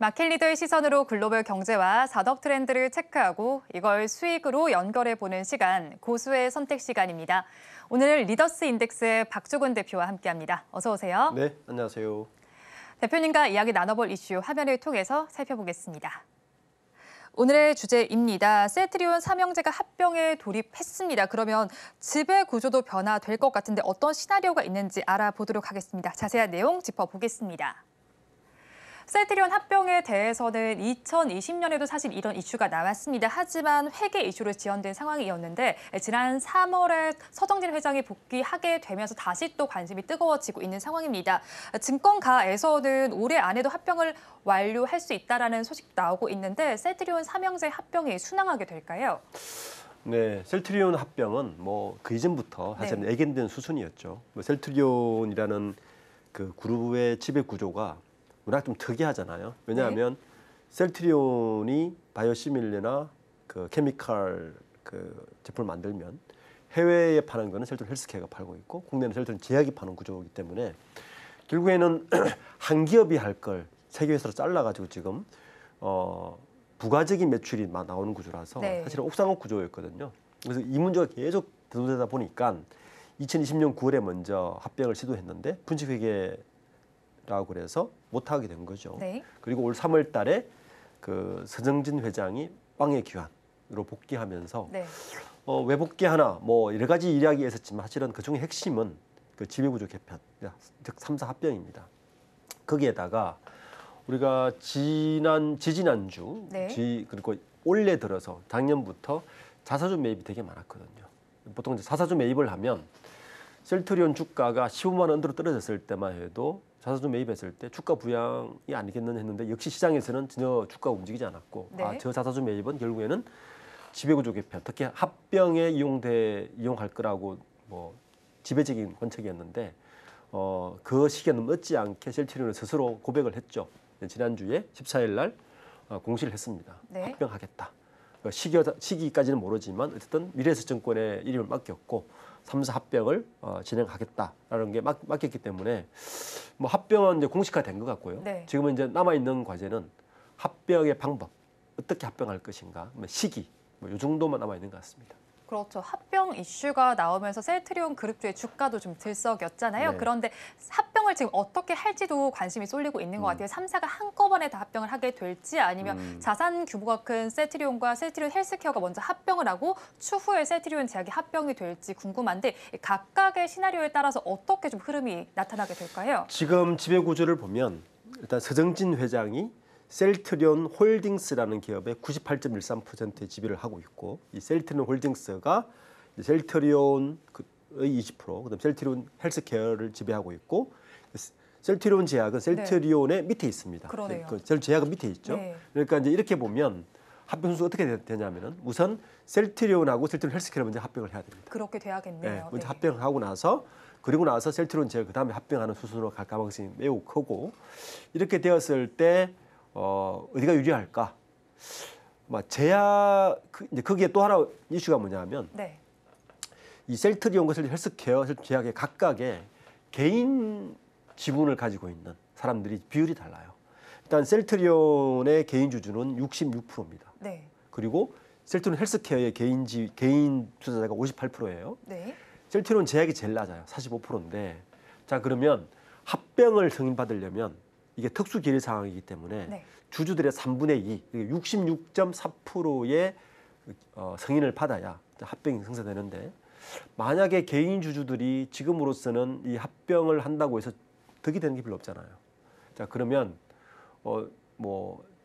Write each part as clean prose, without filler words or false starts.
마켓 리더의 시선으로 글로벌 경제와 산업 트렌드를 체크하고 이걸 수익으로 연결해보는 시간, 고수의 선택 시간입니다. 오늘 리더스 인덱스의 박주근 대표와 함께합니다. 어서 오세요. 네, 안녕하세요. 대표님과 이야기 나눠볼 이슈 화면을 통해서 살펴보겠습니다. 오늘의 주제입니다. 셀트리온 삼형제가 합병에 돌입했습니다. 그러면 지배 구조도 변화될 것 같은데 어떤 시나리오가 있는지 알아보도록 하겠습니다. 자세한 내용 짚어보겠습니다. 셀트리온 합병에 대해서는 2020년에도 사실 이런 이슈가 나왔습니다. 하지만 회계 이슈로 지연된 상황이었는데 지난 3월에 서정진 회장이 복귀하게 되면서 다시 또 관심이 뜨거워지고 있는 상황입니다. 증권가에서는 올해 안에도 합병을 완료할 수 있다라는 소식도 나오고 있는데 셀트리온 삼형제 합병이 순항하게 될까요? 네, 셀트리온 합병은 그 이전부터 사실 예견된 수순이었죠. 셀트리온이라는 그 그룹의 지배 구조가 워낙 좀 특이하잖아요. 왜냐하면 셀트리온이 바이오시밀러나 그 케미칼 그 제품을 만들면 해외에 파는 거는 셀트리온 헬스케어가 팔고 있고 국내는 셀트리온 제약이 파는 구조이기 때문에 결국에는 한 기업이 할 걸 세 개 회사로 잘라가지고 지금 부가적인 매출이 나오는 구조라서 사실은 옥상옥 구조였거든요. 그래서 이 문제가 계속 대두되다 보니까 2020년 9월에 먼저 합병을 시도했는데 분식회계라고 그래서 못하게 된 거죠. 그리고 올 3월 달에 그 서정진 회장이 빵의 귀환으로 복귀하면서 왜 복귀하나 여러 가지 이야기가 있었지만 사실은 그중에 핵심은 그 지배구조 개편, 즉 3사 합병입니다. 거기에다가 우리가 지지난주 그리고 올해 들어서 작년부터 자사주 매입이 되게 많았거든요. 보통 이제 자사주 매입을 하면 셀트리온 주가가 15만 원 언더로 떨어졌을 때만 해도 자사주 매입했을 때 주가 부양이 아니겠느냐 했는데 역시 시장에서는 전혀 주가가 움직이지 않았고 저 자사주 매입은 결국에는 지배구조 개편, 특히 합병에 이용할 거라고 지배적인 관측이었는데 그 시기에 넘지 않게 셀트리온은 스스로 고백을 했죠. 지난주에 14일 날 공시를 했습니다. 합병하겠다. 시기까지는 모르지만 어쨌든 미래에셋증권에 이름을 맡겼고 3사 합병을 진행하겠다라는 게 맡겼기 때문에 합병은 이제 공식화된 것 같고요. 지금은 이제 남아 있는 과제는 합병의 방법, 어떻게 합병할 것인가, 시기, 이 정도만 남아 있는 것 같습니다. 그렇죠. 합병 이슈가 나오면서 셀트리온 그룹주의 주가도 좀 들썩였잖아요. 그런데 합병을 지금 어떻게 할지도 관심이 쏠리고 있는 것 같아요. 3사가 한꺼번에 다 합병을 하게 될지 아니면 자산 규모가 큰 셀트리온과 셀트리온 헬스케어가 먼저 합병을 하고 추후에 셀트리온 제약이 합병이 될지 궁금한데 각각의 시나리오에 따라서 어떻게 좀 흐름이 나타나게 될까요? 지금 지배 구조를 보면 일단 서정진 회장이 셀트리온 홀딩스라는 기업의 98.13%의 지배를 하고 있고 이 셀트리온 홀딩스가 셀트리온의 20%, 그다음 셀트리온 헬스케어를 지배하고 있고 셀트리온 제약은 셀트리온의 밑에 있습니다. 셀트리온 제약은 밑에 있죠. 그러니까 이제 이렇게 보면 합병 순서가 어떻게 되냐면은 우선 셀트리온하고 셀트리온 헬스케어를 먼저 합병을 해야 됩니다. 그렇게 돼야겠네요. 먼저 합병하고 나서 그리고 나서 셀트리온 제약 그다음에 합병하는 수순으로 갈 가능성이 매우 크고 이렇게 되었을 때 어디가 유리할까? 제약 이제 거기에 또 하나 이슈가 뭐냐면 이 셀트리온과 헬스케어 제약의 각각의 개인 지분을 가지고 있는 사람들이 비율이 달라요. 일단 셀트리온의 개인 주주는 66%입니다. 그리고 셀트리온 헬스케어의 개인 투자자가 58%예요. 셀트리온 제약이 제일 낮아요. 45%인데 자 그러면 합병을 승인받으려면 이게 특수 기일 상황이기 때문에 주주들의 3분의 2, 66.4%의 승인을 받아야 합병이 성사되는데 만약에 개인 주주들이 지금으로서는 이 합병을 한다고 해서 득이 되는 게 별로 없잖아요. 자 그러면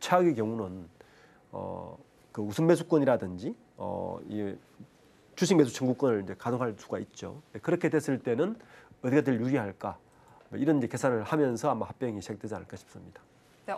최악의 경우는 그 우선 매수권이라든지 이 주식 매수 청구권을 이제 가동할 수가 있죠. 그렇게 됐을 때는 어디가 더 유리할까? 이런 이제 계산을 하면서 아마 합병이 시작되지 않을까 싶습니다.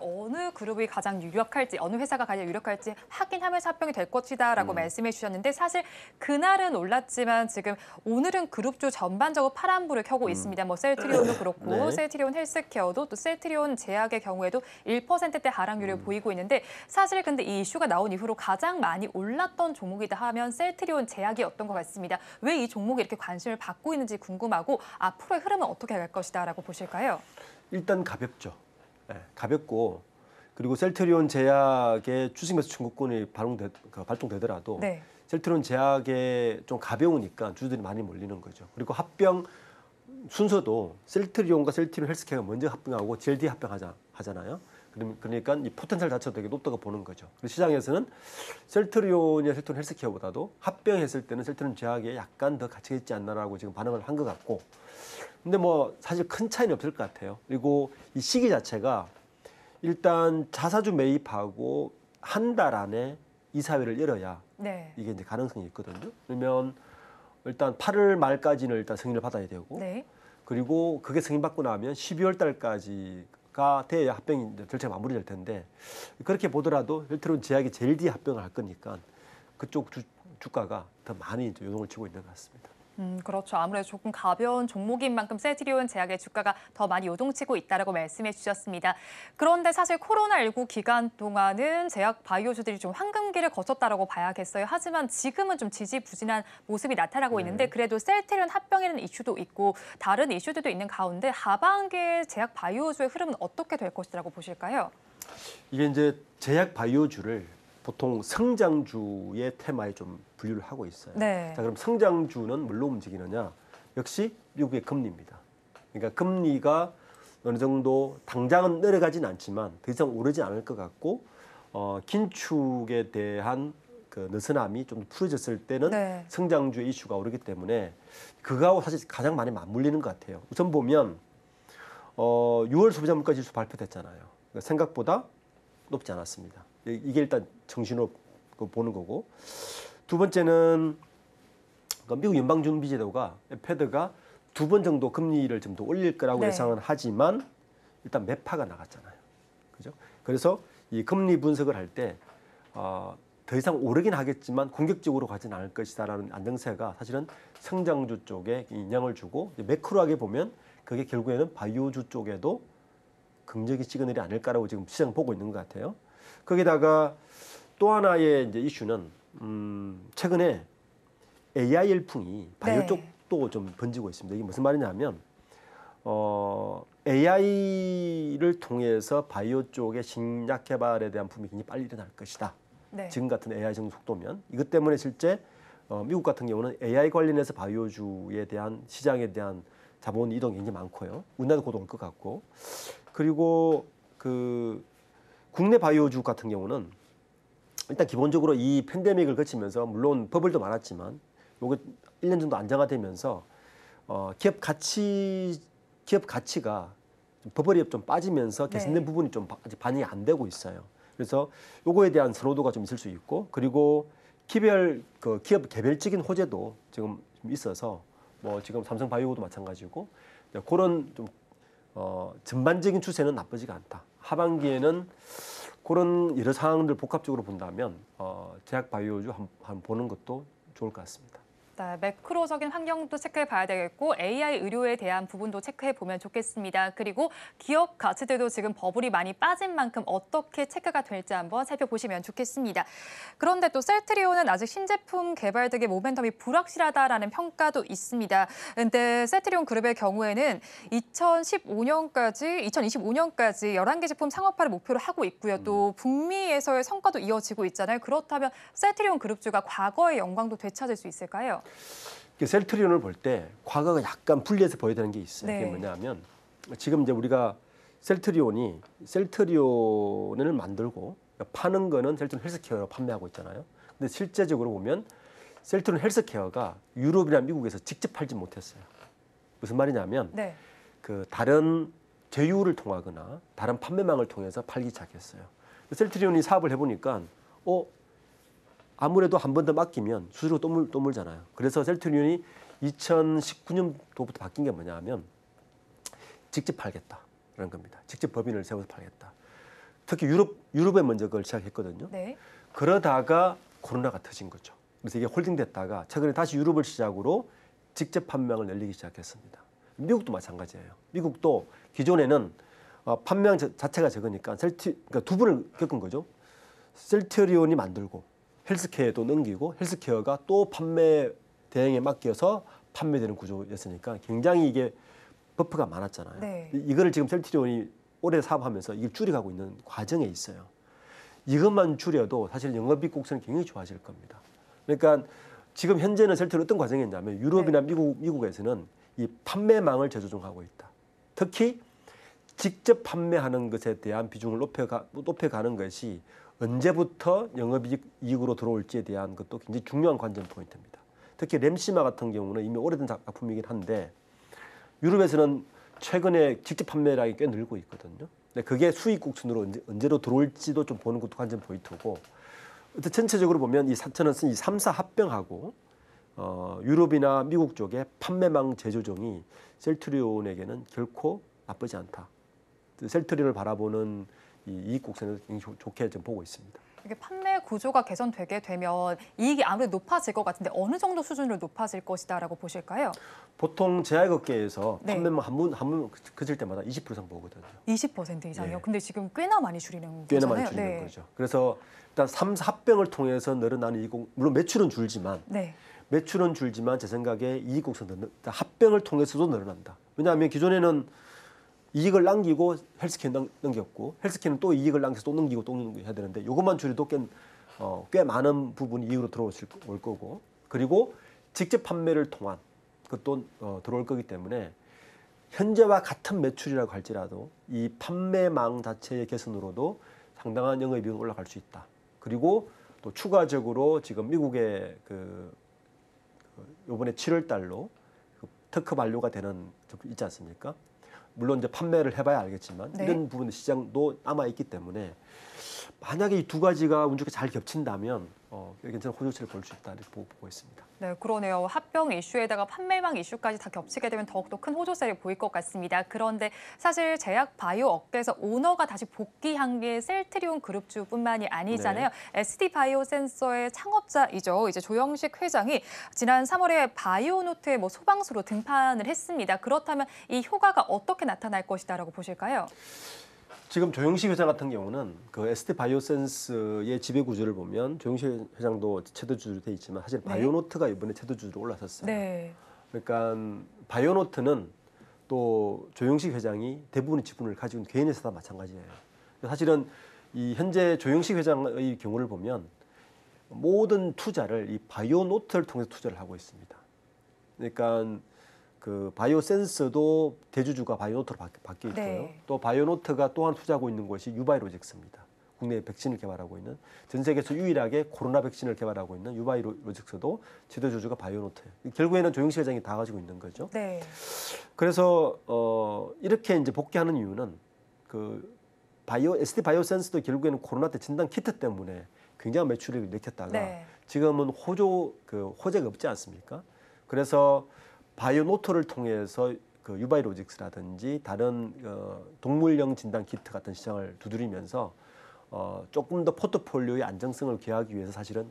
어느 그룹이 가장 유력할지, 어느 회사가 가장 유력할지 확인하면서 합병이 될 것이다라고 말씀해 주셨는데 사실 그날은 올랐지만 지금 오늘은 그룹주 전반적으로 파란불을 켜고 있습니다. 셀트리온도 그렇고 셀트리온 헬스케어도 또 셀트리온 제약의 경우에도 1%대 하락률을 보이고 있는데 사실 근데 이 이슈가 나온 이후로 가장 많이 올랐던 종목이다 하면 셀트리온 제약이었던 것 같습니다. 왜 이 종목이 이렇게 관심을 받고 있는지 궁금하고 앞으로의 흐름은 어떻게 갈 것이다라고 보실까요? 일단 가볍죠. 가볍고 그리고 셀트리온 제약의 주식매수 청구권이 발동되더라도 네. 셀트리온 제약에 좀 가벼우니까 주주들이 많이 몰리는 거죠. 그리고 합병 순서도 셀트리온과 셀트리온 헬스케어가 먼저 합병하고 제일 뒤에 합병하잖아요. 그러니까 이 포텐셜 자체도 되게 높다고 보는 거죠. 그래서 시장에서는 셀트리온이나 셀트리온 헬스케어보다도 합병했을 때는 셀트리온 제약에 약간 더 가치가 있지 않나라고 지금 반응을 한 것 같고, 근데 뭐 사실 큰 차이는 없을 것 같아요. 그리고 이 시기 자체가 일단 자사주 매입하고 한 달 안에 이사회를 열어야 네. 이게 이제 가능성이 있거든요. 그러면 일단 8월 말까지는 일단 승인을 받아야 되고, 네. 그리고 그게 승인받고 나면 12월 달까지가 돼야 합병이 절차가 마무리될 텐데, 그렇게 보더라도 셀트리온 제약이 제일 뒤에 합병을 할 거니까 그쪽 주가가 더 많이 이제 요동을 치고 있는 것 같습니다. 그렇죠. 아무래도 조금 가벼운 종목인 만큼 셀트리온 제약의 주가가 더 많이 요동치고 있다라고 말씀해 주셨습니다. 그런데 사실 코로나19 기간 동안은 제약 바이오주들이 좀 황금기를 거쳤다라고 봐야겠어요. 하지만 지금은 좀 지지부진한 모습이 나타나고 있는데 그래도 셀트리온 합병이라는 이슈도 있고 다른 이슈들도 있는 가운데 하반기에 제약 바이오주의 흐름은 어떻게 될 것이라고 보실까요? 이게 이제 제약 바이오주를 보통 성장주의 테마에 좀 분류를 하고 있어요. 네. 자, 그럼 성장주는 뭘로 움직이느냐? 역시 미국의 금리입니다. 그러니까 금리가 어느 정도 당장은 내려가진 않지만 더 이상 오르지 않을 것 같고, 긴축에 대한 그 느슨함이 좀 풀어졌을 때는 네. 성장주의 이슈가 오르기 때문에 그거하고 사실 가장 많이 맞물리는 것 같아요. 우선 보면 6월 소비자 물가 지수 발표됐잖아요. 그러니까 생각보다 높지 않았습니다. 이게 일단 정신으로 보는 거고, 두 번째는 미국 연방준비제도가 패드가 2번 정도 금리를 좀 더 올릴 거라고 네. 예상은 하지만 일단 매파가 나갔잖아요. 그죠? 그래서 이 금리 분석을 할 때 더 이상 오르긴 하겠지만 공격적으로 가진 않을 것이다라는 안정세가 사실은 성장주 쪽에 영향을 주고, 매크로하게 보면 그게 결국에는 바이오주 쪽에도 긍정이 찍어내지 않을까라고 지금 시장 보고 있는 것 같아요. 거기다가 또 하나의 이제 이슈는 최근에 AI 열풍이 바이오 네. 쪽도 좀 번지고 있습니다. 이게 무슨 말이냐면 AI를 통해서 바이오 쪽의 신약 개발에 대한 붐이 굉장히 빨리 일어날 것이다. 네. 지금 같은 AI 정도 속도면 이것 때문에 실제 미국 같은 경우는 AI 관련해서 바이오주에 대한 시장에 대한 자본 이동이 굉장히 많고요. 우리나라도 곧 올 것 같고, 그리고 그 국내 바이오주 같은 경우는 일단 기본적으로 이 팬데믹을 거치면서 물론 버블도 많았지만 요거 1년 정도 안정화되면서 기업 가치가 버블이 좀 빠지면서 개선된 네. 부분이 좀 아직 반영이 안 되고 있어요. 그래서 요거에 대한 선호도가 좀 있을 수 있고, 그리고 기업 개별적인 호재도 지금 있어서 뭐 지금 삼성바이오도 마찬가지고, 그런 좀 전반적인 추세는 나쁘지가 않다. 하반기에는 그런 여러 상황들 복합적으로 본다면 제약 바이오주 한번 보는 것도 좋을 것 같습니다. 네, 매크로적인 환경도 체크해 봐야 되겠고 AI 의료에 대한 부분도 체크해 보면 좋겠습니다. 그리고 기업 가치들도 지금 버블이 많이 빠진 만큼 어떻게 체크가 될지 한번 살펴보시면 좋겠습니다. 그런데 또 셀트리온은 아직 신제품 개발 등의 모멘텀이 불확실하다라는 평가도 있습니다. 그런데 셀트리온 그룹의 경우에는 2025년까지 11개 제품 상업화를 목표로 하고 있고요. 또 북미에서의 성과도 이어지고 있잖아요. 그렇다면 셀트리온 그룹주가 과거의 영광도 되찾을 수 있을까요? 셀트리온을 볼 때 과거가 약간 분리해서 보여야 되는 게 있어요. 네. 그게 뭐냐면 지금 이제 우리가 셀트리온을 만들고 파는 거는 셀트리온 헬스케어로 판매하고 있잖아요. 근데 실제적으로 보면 셀트리온 헬스케어가 유럽이나 미국에서 직접 팔지 못했어요. 무슨 말이냐면 네. 그 다른 제휴를 통하거나 다른 판매망을 통해서 팔기 시작했어요. 셀트리온이 사업을 해보니까 아무래도 한 번 더 맡기면 수수료 또 물잖아요. 그래서 셀트리온이 2019년도부터 바뀐 게 뭐냐면 직접 팔겠다라는 겁니다. 직접 법인을 세워서 팔겠다. 특히 유럽에 먼저 그걸 시작했거든요. 네. 그러다가 코로나가 터진 거죠. 그래서 이게 홀딩됐다가 최근에 다시 유럽을 시작으로 직접 판매량을 늘리기 시작했습니다. 미국도 마찬가지예요. 미국도 기존에는 판매량 자체가 적으니까 그러니까 두 번을 겪은 거죠. 셀트리온이 만들고 헬스케어도 넘기고 헬스케어가 또 판매 대행에 맡겨서 판매되는 구조였으니까 굉장히 이게 버프가 많았잖아요. 네. 이거를 지금 셀트리온이 오래 사업하면서 이걸 줄여가고 있는 과정에 있어요. 이것만 줄여도 사실 영업이익 곡선은 굉장히 좋아질 겁니다. 그러니까 지금 현재는 셀트리온 어떤 과정이 있냐면 유럽이나 미국에서는 이 판매망을 재조정하고 있다. 특히 직접 판매하는 것에 대한 비중을 높여가는 것이 언제부터 영업이익으로 들어올지에 대한 것도 굉장히 중요한 관전 포인트입니다. 특히 램시마 같은 경우는 이미 오래된 작품이긴 한데 유럽에서는 최근에 직접 판매량이 꽤 늘고 있거든요. 근데 그게 수익 곡선으로 언제로 들어올지도 좀 보는 것도 관전 포인트고, 전체적으로 보면 이 저는 이 3사 합병하고 유럽이나 미국 쪽의 판매망 재조정이 셀트리온에게는 결코 나쁘지 않다. 셀트리온을 바라보는 이 이익 곡선을 굉장히 좋게 좀 보고 있습니다. 이게 판매 구조가 개선되게 되면 이익이 아무래도 높아질 것 같은데 어느 정도 수준으로 높아질 것이다라고 보실까요? 보통 제약업계에서 네. 판매망 한문 그칠 때마다 20% 이상 보거든요. 20% 이상이요? 네. 근데 지금 꽤나 많이 줄이는 꽤나 거잖아요. 많이 줄이는 네. 거죠. 그래서 일단 3사 합병을 통해서 늘어나는 물론 매출은 줄지만 네. 제 생각에 이익 곡선은 합병을 통해서도 늘어난다. 왜냐하면 기존에는 이익을 남기고 헬스케어 넘겼고 헬스케어는 또 이익을 남겨서 또 넘기고 또 넘기고 해야 되는데 이것만 줄여도 꽤 많은 부분이 이익으로 올 거고, 그리고 직접 판매를 통한 것도 들어올 거기 때문에 현재와 같은 매출이라고 할지라도 이 판매망 자체의 개선으로도 상당한 영업이익이 올라갈 수 있다. 그리고 또 추가적으로 지금 미국의 이번에 7월 달로 특허 만료가 되는 있지 않습니까? 물론 이제 판매를 해봐야 알겠지만 네. 이런 부분 시장도 남아 있기 때문에 만약에 이 두 가지가 운 좋게 잘 겹친다면 괜찮은 호조세를 볼 수 있다 이렇게 보고 있습니다. 네, 그러네요. 합병 이슈에다가 판매망 이슈까지 다 겹치게 되면 더욱더 큰 호조세를 보일 것 같습니다. 그런데 사실 제약 바이오 업계에서 오너가 다시 복귀한 게 셀트리온 그룹주뿐만이 아니잖아요. 네. ST 바이오 센서의 창업자이죠. 이제 조영식 회장이 지난 3월에 바이오노트의 소방수로 등판을 했습니다. 그렇다면 이 효과가 어떻게 나타날 것이다라고 보실까요? 지금 조영식 회장 같은 경우는 그 ST 바이오센스의 지배 구조를 보면 조영식 회장도 최대주주로 돼 있지만 사실 바이오노트가 이번에 최대주주로 올라섰어요. 네. 그러니까 바이오노트는 또 조영식 회장이 대부분의 지분을 가지고 있는 개인 회사다 마찬가지예요. 사실은 이 현재 조영식 회장의 경우를 보면 모든 투자를 이 바이오노트를 통해서 투자를 하고 있습니다. 그러니까 그 바이오 센서도 대주주가 바이오노트로 바뀌어 있고요. 네. 또 바이오노트가 또한 투자하고 있는 것이 유바이로직스입니다. 국내 백신을 개발하고 있는, 전 세계에서 유일하게 코로나 백신을 개발하고 있는 유바이로직스도 최대주주가 바이오노트예요. 결국에는 조영식 회장이 다 가지고 있는 거죠. 네. 그래서 이렇게 이제 복귀하는 이유는 ST 바이오센스도 결국에는 코로나 때 진단 키트 때문에 굉장한 매출을 일으켰다가 네. 지금은 호재가 없지 않습니까? 그래서 바이오노트를 통해서 유바이로직스라든지 다른 동물용 진단 키트 같은 시장을 두드리면서 조금 더 포트폴리오의 안정성을 기하기 위해서 사실은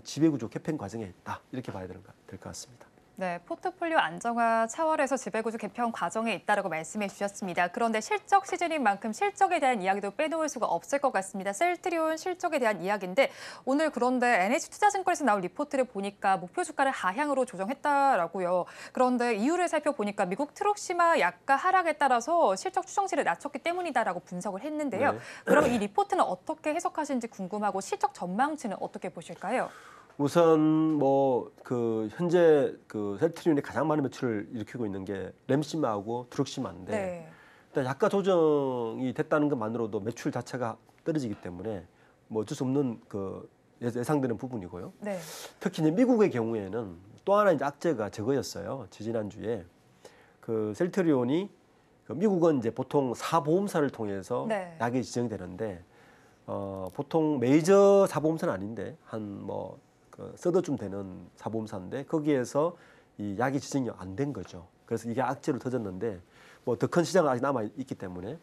지배구조 개편 과정에 있다 이렇게 봐야 될 것 같습니다. 네, 포트폴리오 안정화 차원에서 지배구조 개편 과정에 있다라고 말씀해 주셨습니다. 그런데 실적 시즌인 만큼 실적에 대한 이야기도 빼놓을 수가 없을 것 같습니다. 셀트리온 실적에 대한 이야기인데 오늘 그런데 NH투자증권에서 나온 리포트를 보니까 목표 주가를 하향으로 조정했다라고요. 그런데 이유를 살펴보니까 미국 트록시마 약가 하락에 따라서 실적 추정치를 낮췄기 때문이다라고 분석을 했는데요. 네. 그럼 이 리포트는 어떻게 해석하시는지 궁금하고 실적 전망치는 어떻게 보실까요? 우선 현재 셀트리온이 가장 많은 매출을 일으키고 있는 게 램시마하고 트럭시마인데 네. 일단 약가 조정이 됐다는 것만으로도 매출 자체가 떨어지기 때문에 어쩔 수 없는 예상되는 부분이고요. 네. 특히 이제 미국의 경우에는 또 하나 이제 악재가 저거였어요. 지난주에 셀트리온이 미국은 이제 보통 사보험사를 통해서 네. 약이 지정이 되는데 보통 메이저 사보험사는 아닌데 서더쯤 되는 사보험사인데 거기에서 이 약이 지정이 안 된 거죠. 그래서 이게 악재로 터졌는데 더 큰 시장은 아직 남아 있기 때문에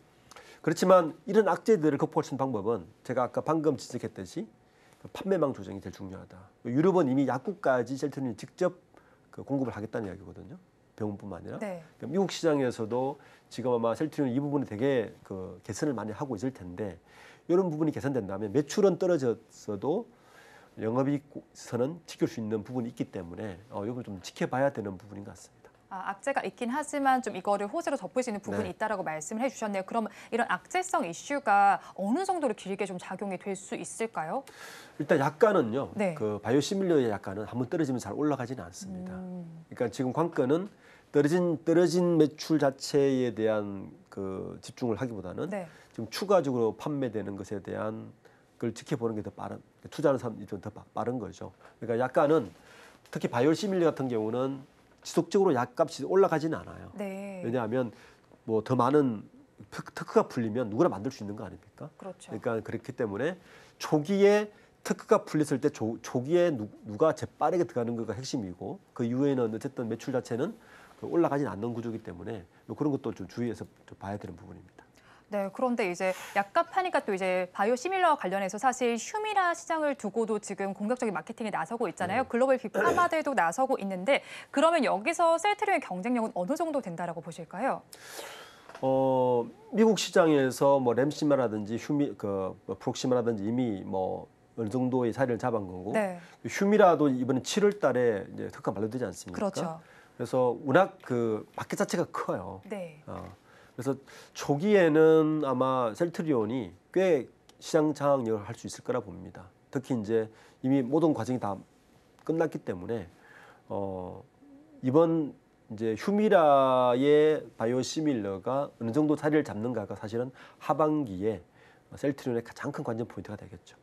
그렇지만 이런 악재들을 극복할 수 있는 방법은 제가 아까 방금 지적했듯이 판매망 조정이 제일 중요하다. 유럽은 이미 약국까지 셀트리온이 직접 공급을 하겠다는 이야기거든요. 병원뿐만 아니라 네. 미국 시장에서도 지금 아마 셀트리온 이 부분이 되게 개선을 많이 하고 있을 텐데 이런 부분이 개선된다면 매출은 떨어졌어도 영업이익선은 지킬 수 있는 부분이 있기 때문에 이걸 좀 지켜봐야 되는 부분인 것 같습니다. 악재가 있긴 하지만 좀 이거를 호재로 덮을 수 있는 부분이 네. 있다라고 말씀을 해주셨네요. 그럼 이런 악재성 이슈가 어느 정도로 길게 좀 작용이 될 수 있을까요? 일단 약간은요. 네. 그 바이오시밀러의 약간은 한번 떨어지면 잘 올라가지는 않습니다. 그러니까 지금 관건은 떨어진 매출 자체에 대한 그 집중을 하기보다는 네. 지금 추가적으로 판매되는 것에 대한 걸 지켜보는 게 더 빠른, 투자하는 사람이 좀 더 빠른 거죠. 그러니까 약간은 특히 바이오시밀러 같은 경우는 지속적으로 약값이 올라가지는 않아요. 네. 왜냐하면 뭐 더 많은 특허가 풀리면 누구나 만들 수 있는 거 아닙니까? 그렇죠. 그러니까 그렇기 때문에 초기에 특허가 풀렸을 때 초기에 누가 재빠르게 들어가는 거가 핵심이고 그 이후에는 어쨌든 매출 자체는 올라가지는 않는 구조이기 때문에 그런 것도 좀 주의해서 좀 봐야 되는 부분입니다. 네, 그런데 이제 약값 하니까 또 이제 바이오시밀러 관련해서 사실 휴미라 시장을 두고도 지금 공격적인 마케팅에 나서고 있잖아요. 글로벌 빅파마들도 나서고 있는데 그러면 여기서 셀트리온의 경쟁력은 어느 정도 된다라고 보실까요? 미국 시장에서 뭐 램시마라든지 프록시마라든지 이미 뭐 어느 정도의 자리를 잡은 거고 네. 휴미라도 이번에 7월달에 이제 특허 만료되지 않습니까? 그렇죠. 그래서 워낙 그 마켓 자체가 커요. 네. 그래서 초기에는 아마 셀트리온이 꽤 시장 장악력을 할 수 있을 거라 봅니다. 특히 이제 이미 모든 과정이 다 끝났기 때문에 이번 이제 휴미라의 바이오시밀러가 어느 정도 자리를 잡는가가 사실은 하반기에 셀트리온의 가장 큰 관전 포인트가 되겠죠.